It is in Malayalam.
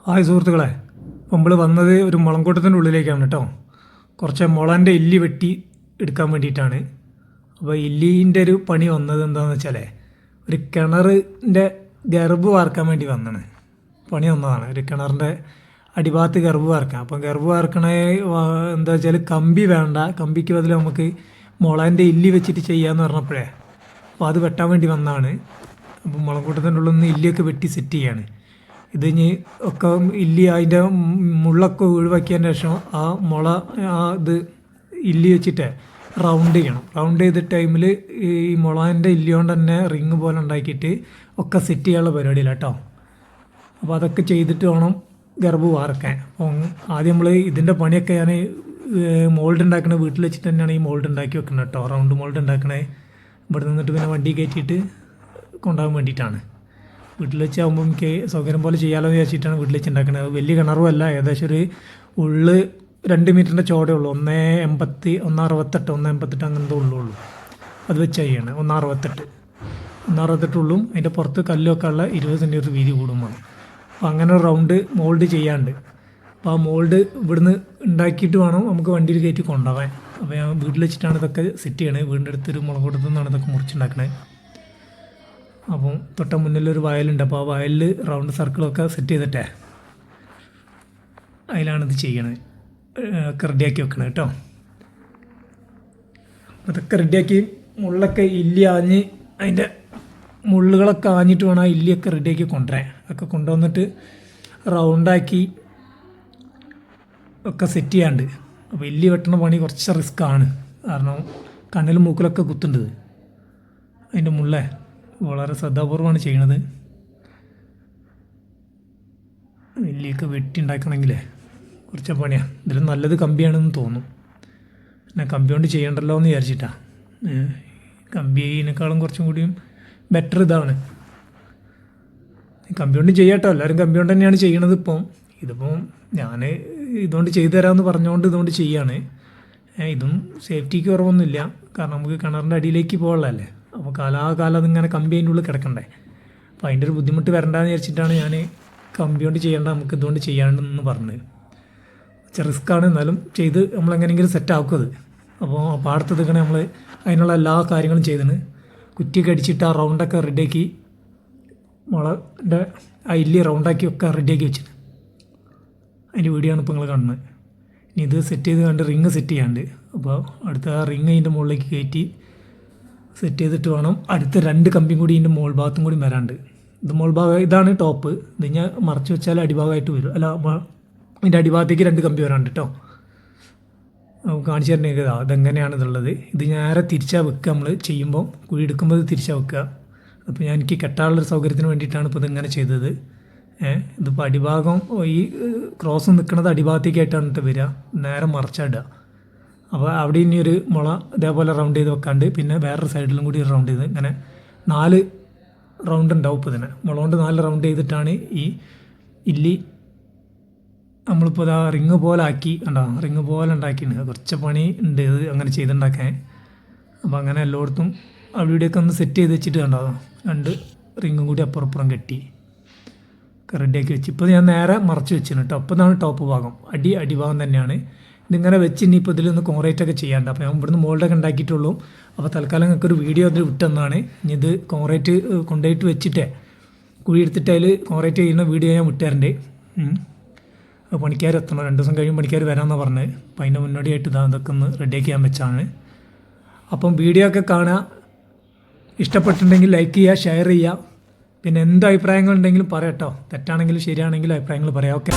ഹായ് സുഹൃത്തുക്കളെ, നമ്മൾ വന്നത് ഒരു മുളങ്കൂട്ടത്തിൻ്റെ ഉള്ളിലേക്കാണ് കേട്ടോ. കുറച്ച് മുളൻ്റെ ഇല്ലി വെട്ടി എടുക്കാൻ വേണ്ടിയിട്ടാണ്. അപ്പോൾ ഇല്ലീൻ്റെ ഒരു പണി വന്നത് എന്താണെന്ന് വെച്ചാൽ ഒരു കിണറിൻ്റെ ഗർഭ് വാർക്കാൻ വേണ്ടി വന്നതാണ്. പണി വന്നതാണ് ഒരു കിണറിൻ്റെ അടിഭാഗത്ത് ഗർഭ് വാർക്കാൻ. അപ്പം ഗർഭ് വാർക്കണ എന്താ വെച്ചാൽ കമ്പി വേണ്ട, കമ്പിക്ക് ബദൽ നമുക്ക് മുളൻ്റെ ഇല്ലി വെച്ചിട്ട് ചെയ്യാമെന്ന് പറഞ്ഞപ്പോഴേ അപ്പോൾ അത് വെട്ടാൻ വേണ്ടി വന്നതാണ്. അപ്പം മുളങ്കൂട്ടത്തിൻ്റെ ഉള്ളിൽ നിന്ന് ഇല്ലിയൊക്കെ വെട്ടി സെറ്റ് ചെയ്യാണ്. ഇത് ഇനി ഒക്കെ ഇല്ലി അതിൻ്റെ മുള്ളൊക്കെ ഒഴിവാക്കിയതിന് ശേഷം ആ മുള ഇത് ഇല്ലി വെച്ചിട്ട് റൗണ്ട് ചെയ്യണം. റൗണ്ട് ചെയ്ത ടൈമിൽ ഈ മുളൻ്റെ ഇല്ലി കൊണ്ട് തന്നെ റിങ് പോലെ ഉണ്ടാക്കിയിട്ട് ഒക്കെ സെറ്റ് ചെയ്യാനുള്ള പരിപാടിയില്ല കേട്ടോ. അപ്പോൾ അതൊക്കെ ചെയ്തിട്ട് വേണം ഗർഭ് വാർക്കാൻ. അപ്പം ആദ്യം നമ്മൾ ഇതിൻ്റെ പണിയൊക്കെ ഞാൻ മോൾഡ് ഉണ്ടാക്കണ വീട്ടിൽ വെച്ചിട്ട് തന്നെയാണ് ഈ മോൾഡ് ഉണ്ടാക്കി വെക്കുന്നത് കേട്ടോ. റൗണ്ട് മോൾഡ് ഉണ്ടാക്കണേ ഇവിടെ നിന്നിട്ട് പിന്നെ വണ്ടി കയറ്റിയിട്ട് കൊണ്ടുപോകാൻ വേണ്ടിയിട്ടാണ്. വീട്ടിൽ വെച്ചാകുമ്പോൾ എനിക്ക് സൗകര്യം പോലെ ചെയ്യാമല്ലോ എന്ന് വിചാരിച്ചിട്ടാണ് വീട്ടിൽ വെച്ച് ഉണ്ടാക്കുന്നത്. വലിയ കിണറും അല്ല, ഏകദേശം ഒരു ഉള്ള് 2 മീറ്ററിൻ്റെ ചോടേ ഉള്ളൂ. 1.80, 1.68, 1.88 അങ്ങനത്തെ ഉള്ളൂ. അത് വെച്ച് ചെയ്യണം. 1.68 ഉള്ളും അതിൻ്റെ പുറത്ത് കല്ലൊക്കെ ഉള്ള 20 സെൻറ്റിമീറ്റർ വീതി കൂടും വേണം. അപ്പോൾ അങ്ങനെ റൗണ്ട് മോൾഡ് ചെയ്യാണ്ട്. അപ്പോൾ ആ മോൾഡ് ഇവിടുന്ന് ഉണ്ടാക്കിയിട്ട് വേണം നമുക്ക് വണ്ടിയിൽ കയറ്റി കൊണ്ടുപോകാൻ. അപ്പോൾ ഞാൻ വീട്ടിൽ വെച്ചിട്ടാണ് ഇതൊക്കെ സെറ്റ് ചെയ്യണത്. വീടിൻ്റെ അടുത്തൊരു മുളകൂട്ടത്തു നിന്നാണ് ഇതൊക്കെ മുറിച്ചുണ്ടാക്കണത്. അപ്പം തൊട്ട മുന്നിലൊരു വയലുണ്ട്. അപ്പോൾ ആ വയലിൽ റൗണ്ട് സർക്കിളൊക്കെ സെറ്റ് ചെയ്തിട്ടേ അതിലാണിത് ചെയ്യണത്. ഒക്കെ റെഡിയാക്കി വെക്കണം കേട്ടോ. അതൊക്കെ റെഡിയാക്കി മുള്ളൊക്കെ ഇല്ലി ആഞ്ഞ് അതിൻ്റെ മുള്ളുകളൊക്കെ ആഞ്ഞിട്ട് വേണം ആ ഇല്ലിയൊക്കെ റെഡിയാക്കി കൊണ്ടുവരാൻ. ഒക്കെ കൊണ്ടുവന്നിട്ട് റൗണ്ടാക്കി ഒക്കെ സെറ്റ് ചെയ്യാണ്ട്. അപ്പോൾ ഇല്ലി വെട്ടണ പണി കുറച്ച് റിസ്ക്കാണ്. കാരണം കണ്ണിലും മൂക്കിലൊക്കെ കുത്തുണ്ടത്. അതിൻ്റെ മുള്ളേ വളരെ ശ്രദ്ധാപൂർവമാണ് ചെയ്യണത്. ഇല്ലിയൊക്കെ വെട്ടി ഉണ്ടാക്കണമെങ്കിലേ കുറച്ച് പണിയാണ്. ഇതിൽ നല്ലത് കമ്പിയാണെന്ന് തോന്നും. പിന്നെ കമ്പി കൊണ്ട് ചെയ്യണ്ടല്ലോ എന്ന് വിചാരിച്ചിട്ടാണ്. കമ്പിനേക്കാളും കുറച്ചും കൂടിയും ബെറ്റർ ഇതാണ്. കമ്പി കൊണ്ട് ചെയ്യാട്ടോ, എല്ലാവരും കമ്പി കൊണ്ട് തന്നെയാണ് ചെയ്യണത്. ഇതിപ്പം ഞാൻ ഇതുകൊണ്ട് ചെയ്തു തരാമെന്ന് പറഞ്ഞുകൊണ്ട് ഇതുകൊണ്ട് ചെയ്യാണ്. ഇതും സേഫ്റ്റിക്ക് കുറവൊന്നുമില്ല. കാരണം നമുക്ക് കിണറിൻ്റെ അടിയിലേക്ക് പോകാനുള്ളതല്ലേ. അപ്പോൾ കാലാകാലം അതിങ്ങനെ കമ്പി അതിൻ്റെ ഉള്ളിൽ കിടക്കണ്ടേ. അപ്പോൾ അതിൻ്റെ ഒരു ബുദ്ധിമുട്ട് വരണ്ടെന്ന് വിചാരിച്ചിട്ടാണ് ഞാൻ കമ്പി കൊണ്ട് ചെയ്യേണ്ട, നമുക്ക് ഇതുകൊണ്ട് ചെയ്യാണ്ടെന്ന് പറഞ്ഞത്. റിസ്ക്കാണ്, എന്നാലും ചെയ്ത് നമ്മളെങ്ങനെയെങ്കിലും സെറ്റ് ആക്കുന്നത്. അപ്പോൾ പാടത്ത് നിൽക്കണേ നമ്മൾ അതിനുള്ള എല്ലാ കാര്യങ്ങളും ചെയ്തിന്. കുറ്റിയൊക്കെ അടിച്ചിട്ട് ആ റൗണ്ടൊക്കെ റെഡിയാക്കി മുളൻ്റെ ആ ഇല്ലി റൗണ്ടാക്കി ഒക്കെ റെഡിയാക്കി വെച്ചിട്ട് അതിൻ്റെ വീഡിയോ ആണ് ഇപ്പോൾ നിങ്ങൾ കാണുന്നത്. ഇനി ഇത് സെറ്റ് ചെയ്ത് കണ്ട് റിങ് സെറ്റ് ചെയ്യാണ്ട്. അപ്പോൾ അടുത്ത ആ റിങ് അതിൻ്റെ മുകളിലേക്ക് കയറ്റി സെറ്റ് ചെയ്തിട്ട് വേണം അടുത്ത 2 കമ്പിയും കൂടി ഇതിൻ്റെ മോൾ ഭാഗത്തും കൂടി വരാണ്ട്. ഇത് മോൾ ഭാഗം, ഇതാണ് ടോപ്പ്. ഇത് ഞാൻ മറച്ച് വെച്ചാൽ അടിഭാഗമായിട്ട് വരും. അല്ല, ഇതിൻ്റെ അടിഭാഗത്തേക്ക് 2 കമ്പി വരാണ്ട് കേട്ടോ. കാണിച്ചു തരണേക്ക് അതെങ്ങനെയാണ് ഇതുള്ളത്. ഇത് നേരെ തിരിച്ചാൽ വെക്കുക. നമ്മൾ ചെയ്യുമ്പോൾ കുഴി എടുക്കുമ്പോൾ ഇത് തിരിച്ചാൽ വെക്കുക. അപ്പോൾ ഞാൻ എനിക്ക് കെട്ടാനുള്ളൊരു സൗകര്യത്തിന് വേണ്ടിയിട്ടാണ് ഇപ്പോൾ ഇതിങ്ങനെ ചെയ്തത്. ഇതിപ്പോൾ അടിഭാഗം ഈ ക്രോസ് നിൽക്കുന്നത് അടിഭാഗത്തേക്കായിട്ടാണ് വരിക. നേരെ മറച്ചിടുക. അപ്പോൾ അവിടെ ഇനി ഒരു മുള ഇതേപോലെ റൗണ്ട് ചെയ്ത് വെക്കാണ്ട് പിന്നെ വേറൊരു സൈഡിലും കൂടി റൗണ്ട് ചെയ്ത് ഇങ്ങനെ 4 റൗണ്ട് ഉണ്ടാവും. ഇപ്പോൾ ഇതിനെ മുള കൊണ്ട് 4 റൗണ്ട് ചെയ്തിട്ടാണ് ഈ ഇല്ലി നമ്മളിപ്പോൾ ഇതാ റിങ് പോലെ ആക്കി. കണ്ടോ, റിങ് പോലെ ഉണ്ടാക്കിയിട്ടുണ്ട്. കുറച്ച് പണി ഉണ്ട് ഇത് അങ്ങനെ ചെയ്തുണ്ടാക്കാൻ. അപ്പോൾ അങ്ങനെ എല്ലായിടത്തും അവിടെ ഇവിടെയൊക്കെ ഒന്ന് സെറ്റ് ചെയ്ത് വെച്ചിട്ട് കണ്ടോ 2 റിങ്ങും കൂടി അപ്പുറപ്പുറം കെട്ടി റെഡിയാക്കി വെച്ച് ഇപ്പോൾ ഞാൻ നേരെ മറച്ച് വെച്ചിരുന്നു കേട്ടോ. അപ്പോൾ ഇതാണ് ടോപ്പ് ഭാഗം. അടിഭാഗം തന്നെയാണ്. ഇതിങ്ങനെ വെച്ച് ഇനിയിപ്പോൾ ഇതിലൊന്ന് കോൺക്രീറ്റ് ഒക്കെ ചെയ്യാണ്ട്. അപ്പോൾ ഞാൻ ഇവിടുന്ന് മോൾഡൊക്കെ ഉണ്ടാക്കിയിട്ടുള്ളൂ. അപ്പോൾ തൽക്കാലം നിങ്ങൾക്ക് ഒരു വീഡിയോ അതിൽ വിട്ടെന്നാണ്. ഇനി ഇത് കോൺക്രീറ്റ് കൊണ്ടുപോയിട്ട് വെച്ചിട്ടേ കുഴി എടുത്തിട്ട് അതിൽ കോൺക്രീറ്റ് ചെയ്യുന്ന വീഡിയോ ഞാൻ വിട്ടുതരണ്ടേ. പണിക്കാർ എത്തണം, 2 ദിവസം കഴിയും പണിക്കാർ വരാമെന്നാണ് പറഞ്ഞത്. അപ്പോൾ അതിൻ്റെ മുന്നോടിയായിട്ട് ഇതൊക്കെ ഒന്ന് റെഡിയാക്കി ചെയ്യാൻ വെച്ചാണ്. അപ്പം വീഡിയോ ഒക്കെ കാണുക. ഇഷ്ടപ്പെട്ടിട്ടുണ്ടെങ്കിൽ ലൈക്ക് ചെയ്യുക, ഷെയർ ചെയ്യുക. പിന്നെ എന്ത് അഭിപ്രായങ്ങളുണ്ടെങ്കിലും പറയാം കേട്ടോ. തെറ്റാണെങ്കിലും ശരിയാണെങ്കിലും അഭിപ്രായങ്ങൾ പറയാം. ഓക്കെ.